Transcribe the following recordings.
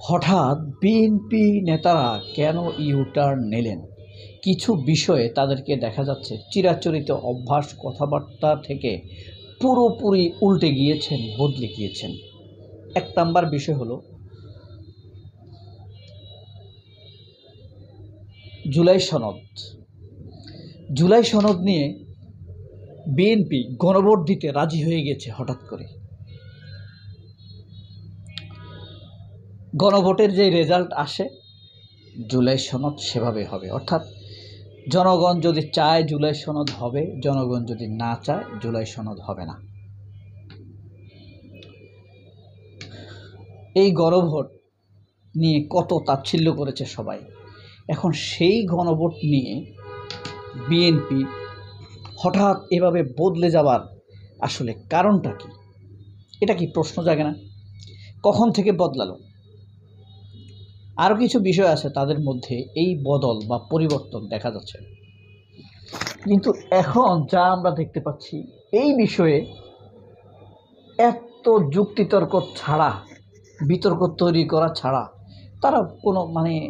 হঠাৎ বিএনপি নেতারা কেন ইউটার্ন নিলেন? কিছু বিষয়ে তাদেরকে দেখা যাচ্ছে চিরাচরিত অভ্যাস কথাবার্তা থেকে পুরোপুরি উল্টে গিয়েছেন, বদলে গিয়েছেন। এক নাম্বার বিষয় হলো জুলাই সনদ। জুলাই সনদ নিয়ে বিএনপি গণভোট দিতে রাজি হয়ে গেছে হঠাৎ করে। গণভোটের যে রেজাল্ট আসে জুলাই সনদ সেভাবে হবে, অর্থাৎ জনগণ যদি চায় জুলাই সনদ হবে, জনগণ যদি না চায় জুলাই সনদ হবে না। এই গণভোট নিয়ে কত তাচ্ছিল্য করেছে সবাই। এখন সেই গণভোট নিয়ে বিএনপি হঠাৎ এভাবে বদলে যাবার আসলে কারণটা কি? এটা কি প্রশ্ন জাগে না? কখন থেকে বদলালো? আরও কিছু বিষয় আছে তাদের মধ্যে এই বদল বা পরিবর্তন দেখা যাচ্ছে, কিন্তু এখন যা আমরা দেখতে পাচ্ছি এই বিষয়ে এত যুক্তিতর্ক ছাড়া, বিতর্ক তৈরি করা ছাড়া তারা কোনো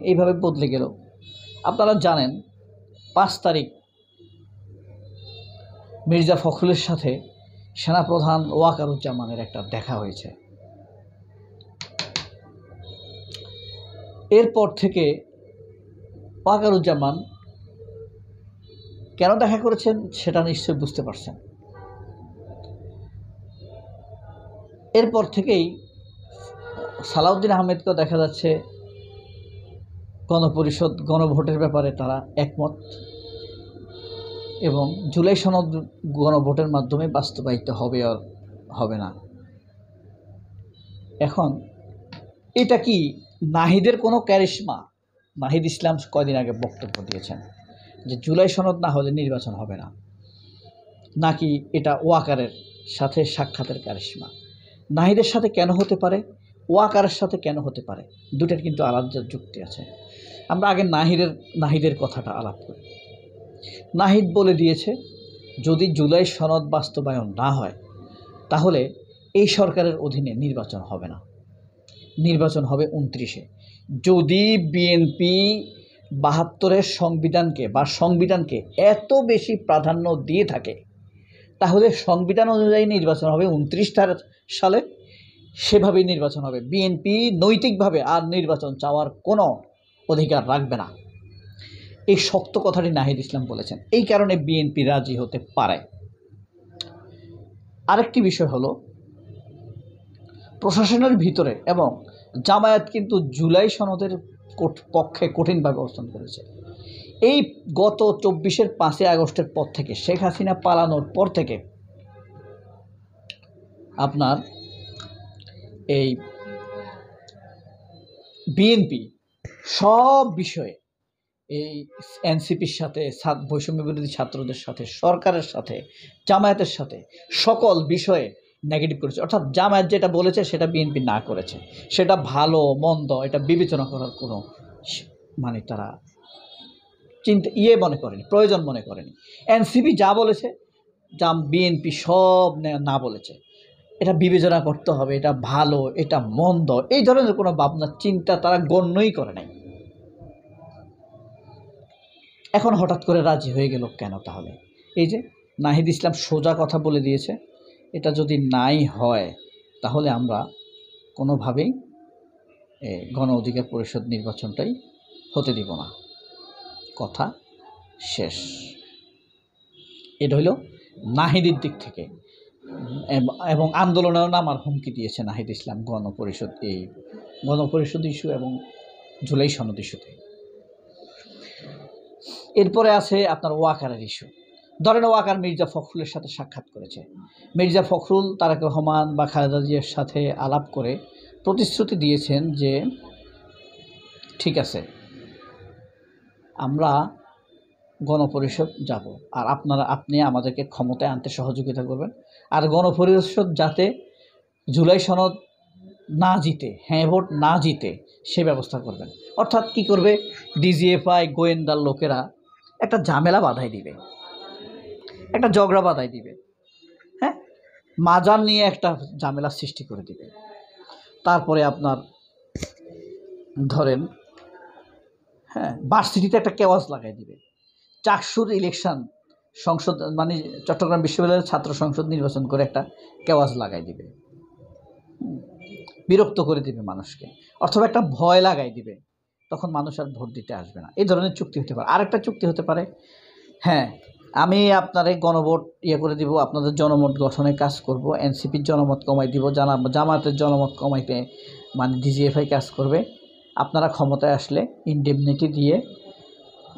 এইভাবে বদলে গেল। আপনারা জানেন 5 তারিখ মির্জা ফখরুলের সাথে সেনাপ্রধান ওয়াকারুজ্জামানের একটা দেখা হয়েছে। এরপর থেকে ওয়াকারুজ্জামান কেন দেখা করেছেন সেটা নিশ্চয়ই বুঝতে পারছেন। এরপর থেকেই সালাউদ্দিন আহমেদকেও দেখা যাচ্ছে গণপরিষদ গণভোটের ব্যাপারে তারা একমত এবং জুলাই সনদ গণভোটের মাধ্যমে বাস্তবায়িত হবে আর হবে না। এখন এটা কি নাহিদের কোনো ক্যারিশমা? নাহিদ ইসলাম কয়দিন আগে বক্তব্য দিয়েছেন যে জুলাই সনদ না হলে নির্বাচন হবে না, নাকি এটা ওয়াকারের সাথে সাক্ষাতের ক্যারিশমা? নাহিদের সাথে কেন হতে পারে, ওয়াকারের সাথে কেন হতে পারে? দুটার কিন্তু আলাদা যুক্তি আছে। আমরা আগে নাহিদের কথাটা আলাপ করি। নাহিদ বলে দিয়েছে যদি জুলাই সনদ বাস্তবায়ন না হয় তাহলে এই সরকারের অধীনে নির্বাচন হবে না, নির্বাচন হবে 29-এ। যদি বিএনপি 72-এর সংবিধানকে এত বেশি প্রাধান্য দিয়ে থাকে তাহলে সংবিধান অনুযায়ী নির্বাচন হবে 29 সালে, সেভাবেই নির্বাচন হবে। বিএনপি নৈতিকভাবে আর নির্বাচন চাওয়ার কোনো অধিকার রাখবে না। এই শক্ত কথাটি নাহিদ ইসলাম বলেছেন, এই কারণে বিএনপি রাজি হতে পারে। আরেকটি বিষয় হলো প্রশাসনের ভিতরে এবং জামায়াত কিন্তু জুলাই সনদের পক্ষে কঠিনভাবে অবস্থান করেছে। এই গত 24-এর 5 আগস্টের পর থেকে, শেখ হাসিনা পালানোর পর থেকে আপনার এই বিএনপি সব বিষয়ে এই এনসিপির সাথে, বৈষম্য বিরোধী ছাত্রদের সাথে, সরকারের সাথে, জামায়াতের সাথে সকল বিষয়ে নেগেটিভ করেছে। অর্থাৎ জামায়াত যেটা বলেছে সেটা বিএনপি না করেছে, সেটা ভালো মন্দ এটা বিবেচনা করার কোনো তারা মনে করেনি, প্রয়োজন মনে করেনি। এনসিপি যা বলেছে বিএনপি সব না বলেছে, এটা বিবেচনা করতে হবে, এটা ভালো এটা মন্দ এই ধরনের কোনো ভাবনা চিন্তা তারা গণ্যই করে নাই। এখন হঠাৎ করে রাজি হয়ে গেল কেন? তাহলে এই যে নাহিদ ইসলাম সোজা কথা বলে দিয়েছে, এটা যদি নাই হয় তাহলে আমরা কোনোভাবেই গণ অধিকার পরিষদ নির্বাচনটাই হতে দিব না, কথা শেষ। এটা হইল নাহিদের দিক থেকে, এবং আন্দোলনেও নামার হুমকি দিয়েছে নাহিদ ইসলাম গণপরিষদ ইস্যু এবং জুলাই সনদ ইস্যুতে। এরপরে আছে আপনার ওয়াকারের ইস্যু। ধরেন ওয়াকার মির্জা ফখরুলের সাথে সাক্ষাৎ করেছে। মির্জা ফখরুল তারেক রহমান বা খালেদা জিয়ার সাথে আলাপ করে প্রতিশ্রুতি দিয়েছেন যে ঠিক আছে আমরা গণপরিষদ যাব, আর আপনি আমাদেরকে ক্ষমতায় আনতে সহযোগিতা করবেন, আর গণপরিষদ যাতে জুলাই সনদ না জিতে, ভোট না জিতে সে ব্যবস্থা করবেন। অর্থাৎ কি করবে, ডিজিএফআই গোয়েন্দার লোকেরা একটা ঝামেলা বাধাই দিবে, একটা ঝগড়া বাধাই দিবে, মাজার নিয়ে একটা ঝামেলা সৃষ্টি করে দিবে। তারপরে আপনার ধরেন হ্যাঁ ভার্সিটিতে একটা কেওয়াজ লাগাই দিবে, চাকসুর ইলেকশন সংসদ মানে চট্টগ্রাম বিশ্ববিদ্যালয়ের ছাত্র সংসদ নির্বাচন করে একটা কেওয়াজ লাগাই দিবে, বিরক্ত করে দিবে মানুষকে, অথবা একটা ভয় লাগাই দিবে, তখন মানুষ আর ভোট দিতে আসবে না। এই ধরনের চুক্তি হতে পারে। আরেকটা চুক্তি হতে পারে, হ্যাঁ আমি আপনার এই গণভোট করে দিব, আপনাদের জনমত গঠনে কাজ করব, এনসিপির জনমত কমাই দিব, জামাতের জনমত কমাইতে মানে ডিজিএফআই কাজ করবে, আপনারা ক্ষমতায় আসলে ইনডেমনিটি দিয়ে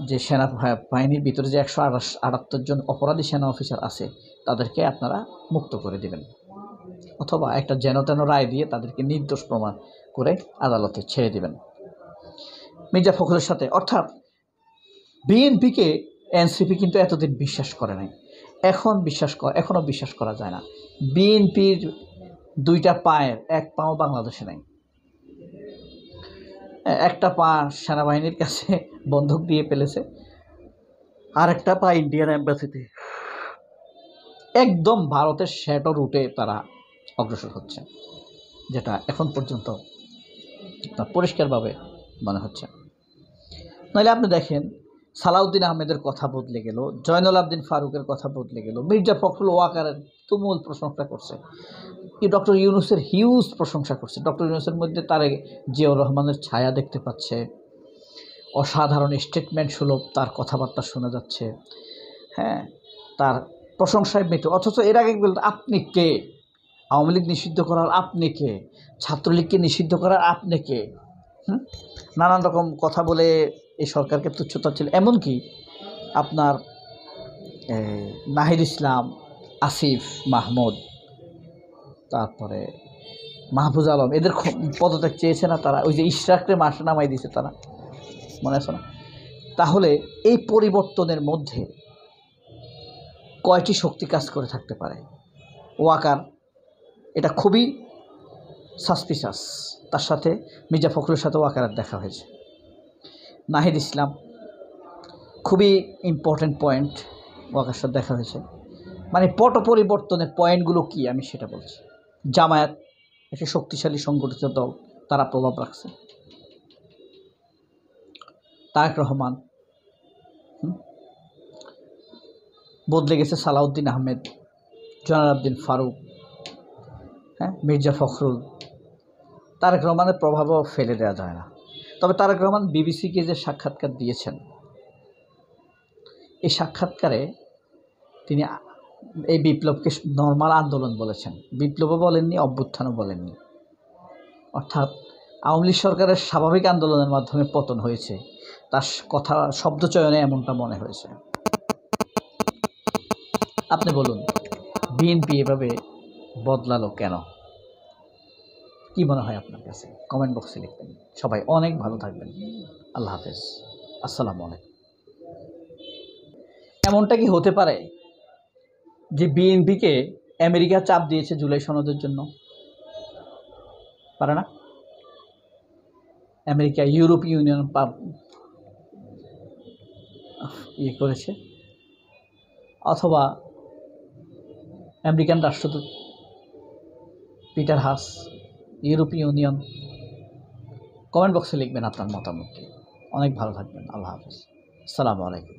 যে সেনা বাহিনীর ভিতরে যে 178 জন অপরাধী সেনা অফিসার আছে তাদেরকে আপনারা মুক্ত করে দেবেন, অথবা একটা যেন তেন রায় দিয়ে তাদেরকে নির্দোষ প্রমাণ করে আদালতে ছেড়ে দেবেন। মির্জা ফখরুলের সাথে অর্থাৎ বিএনপিকে এনসিপি কিন্তু এতদিন বিশ্বাস করে নাই, এখনও বিশ্বাস করা যায় না। বিএনপির দুইটা পায়ের এক পাও বাংলাদেশে নাই, একটা পা সেনাবাহিনীর কাছে বন্ধক দিয়ে ফেলেছে, আর একটা পা ইন্ডিয়ান এম্বাসিতে, একদম ভারতের শ্যাটো রুটে তারা অগ্রসর হচ্ছে, যেটা এখন পর্যন্ত পরিষ্কারভাবে মনে হচ্ছে। নাহলে আপনি দেখেন সালাউদ্দিন আহমেদের কথা বদলে গেল, জয়নুল আবদিন ফারুকের কথা বদলে গেল, মির্জা ফখরুল ওয়াকারের তুমুল প্রশংসা করছে, ডক্টর ইউনূসের হিউজ প্রশংসা করছে, ডক্টর ইউনূসের মধ্যে তারেক জিয়াউর রহমানের ছায়া দেখতে পাচ্ছে, অসাধারণ স্টেটমেন্ট সুলভ তার কথাবার্তা শোনা যাচ্ছে, হ্যাঁ তার প্রশংসায় মেতে। অথচ এর আগে বলতে আপনি কে, আওয়ামী লীগ নিষিদ্ধ করার আপনি কে, ছাত্রলীগকে নিষিদ্ধ করার আপনি কে, নানান রকম কথা বলে এই সরকারকে তুচ্ছতা ছিল। এমনকি আপনার নাহিদ ইসলাম, আসিফ মাহমুদ, তারপরে মাহফুজ আলম, এদের পদত্যাগ চেয়েছে না তারা, ওই যে ইশরাকরে মাসে নামাই দিয়েছে তারা, মনে আছে না? তাহলে এই পরিবর্তনের মধ্যে কয়টি শক্তি কাজ করে থাকতে পারে? ওয়াকার এটা খুবই সাসপিশাস, তার সাথে মির্জা ফখরুলের সাথে ওয়াকারের দেখা হয়েছে। নাহিদ ইসলাম খুবই ইম্পর্টেন্ট পয়েন্ট, ওয়াকার সাথে দেখা হয়েছে। মানে পট পরিবর্তনের পয়েন্টগুলো কি আমি সেটা বলছি। জামায়াত একটি শক্তিশালী সংগঠিত দল, তারা প্রভাব রাখছে। তারেক রহমান, বদলে গেছে সালাউদ্দিন আহমেদ, জয়নুল আবদিন ফারুক, হ্যাঁ মির্জা ফখরুল। তারেক রহমানের প্রভাবও ফেলে দেওয়া যায় না। তবে তারেক রহমান বিবিসিকে যে সাক্ষাৎকার দিয়েছেন, এই সাক্ষাৎকারে তিনি এই বিপ্লবকে নর্মাল আন্দোলন বলেছেন, বিপ্লবও বলেননি, অভ্যুত্থানও বলেননি। অর্থাৎ আওয়ামী লীগ সরকারের স্বাভাবিক আন্দোলনের মাধ্যমে পতন হয়েছে, তার কথা শব্দচয়নে এমনটা মনে হয়েছে। আপনি বলুন বিএনপি এভাবে বদলালো কেন? কি মনে হয় আপনার কাছে? কমেন্ট বক্সে লিখবেন। সবাই অনেক ভালো থাকবেন। আল্লাহ হাফেজ, আসসালামু আলাইকুম। এমনটা কি হতে পারে যে বিএনপিকে আমেরিকা চাপ দিয়েছে জুলাই সনদের জন্য? পারে না? আমেরিকা, ইউরোপীয় ইউনিয়ন করেছে, অথবা আমেরিকান রাষ্ট্রদূত পিটার হাস, ইউরোপীয় ইউনিয়ন। কমেন্ট বক্সে লিখবেন আপনার মতামত। অনেক ভালো থাকবেন। আল্লাহ হাফেজ, আসসালামু আলাইকুম।